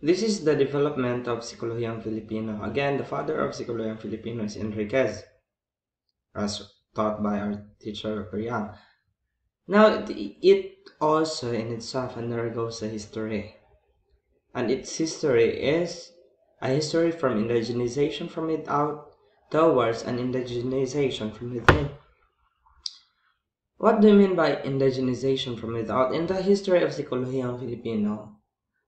This is the development of Psikolohiyang Filipino. Again, the father of Psikolohiyang Filipino is Enriquez, as taught by our teacher Yang. Now, it also in itself undergoes a history. And its history is a history from indigenization from without towards an indigenization from within. What do you mean by indigenization from without? In the history of Psikolohiyang Filipino,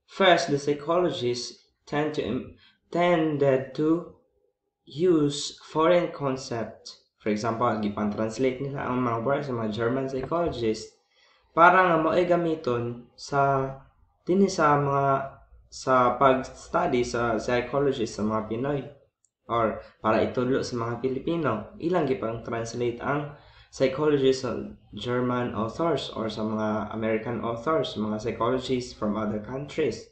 first, the psychologists tended to use foreign concept. For example, gipan-translate nila ang mga words sa mga German psychologists para nga mo'y gamiton sa sa pag-study sa psychology sa mga Pinoy or para itudlo sa mga Pilipino. Ilang gipang-translate ang psychology sa German authors or sa mga American authors, mga psychologists from other countries.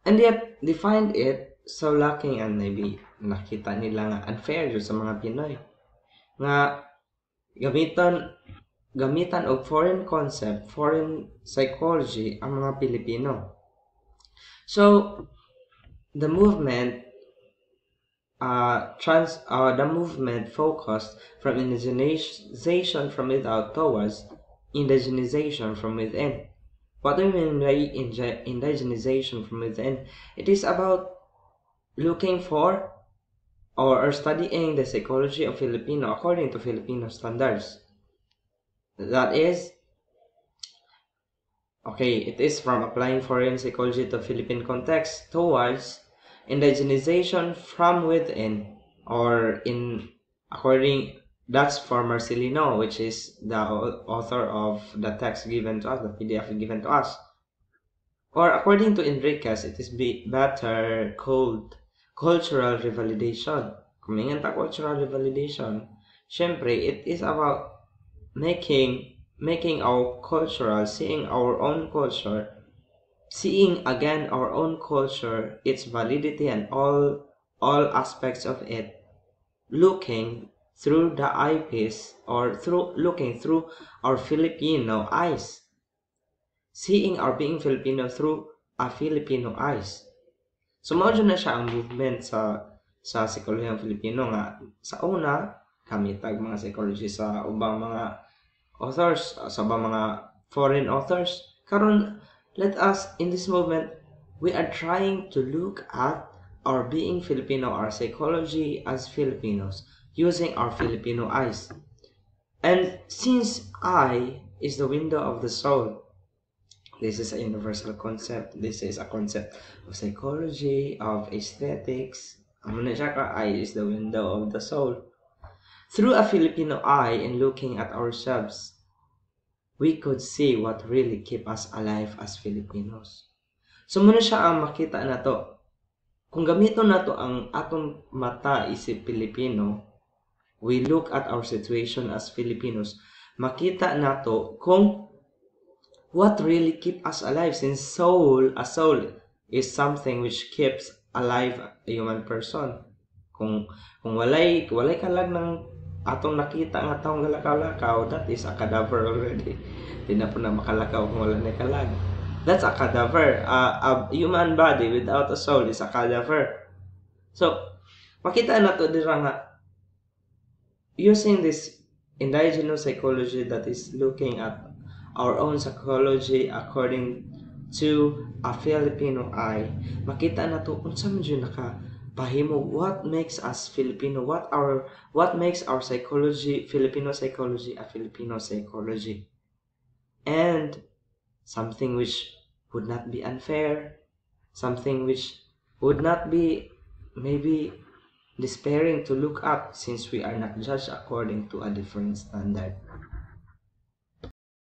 And yet, they find it so lacking and maybe nakita nila nga unfair sa mga Pinoy. Nga gamitan og foreign concept, foreign psychology ang mga Pilipino. So, the movement focused from indigenization from without towards indigenization from within. What do you mean by indigenization from within? It is about looking for or studying the psychology of Filipino according to Filipino standards. That is, okay, it is from applying foreign psychology to Philippine context towards indigenization from within, or that's for Marcelino, which is the author of the text given to us, the PDF given to us. Or according to Enriquez, it is better called cultural revalidation. Kumingan ta cultural revalidation. Syempre, it is about making our cultural, seeing our own culture, seeing again our own culture, its validity and all aspects of it, looking through the eyepiece or looking through our Filipino eyes, seeing our being Filipino through a Filipino eyes. So mao na siya ang movement sa Psikolohiyang Filipino nga sa una kami tag mga psychologists sa ubang mga authors, sa mga foreign authors. Karon, let us, in this movement, we are trying to look at our being Filipino, our psychology as Filipinos, using our Filipino eyes. And since eye is the window of the soul, this is a universal concept. This is a concept of psychology, of aesthetics. Eye is the window of the soul. Through a Filipino eye and looking at ourselves, we could see what really keep us alive as Filipinos. So muna siya ang makita na to. Kung gamiton na to ang atong mata isip Pilipino, we look at our situation as Filipinos, makita na to kung what really keep us alive, since a soul is something which keeps alive a human person. Kung walay kalag ng atong nakita nga taong galakaw-lakaw, that is a cadaver already. Di na po na makalakaw kung wala na kalag. That's a cadaver. A human body without a soul is a cadaver. So, makita na to dira nga, using this indigenous psychology that is looking at our own psychology according to a Filipino eye, makita na to unsa man jud pahimo what makes us Filipino, what makes our psychology, Filipino psychology, a Filipino psychology. And something which would not be unfair, something which would not be maybe despairing to look up, since we are not judged according to a different standard.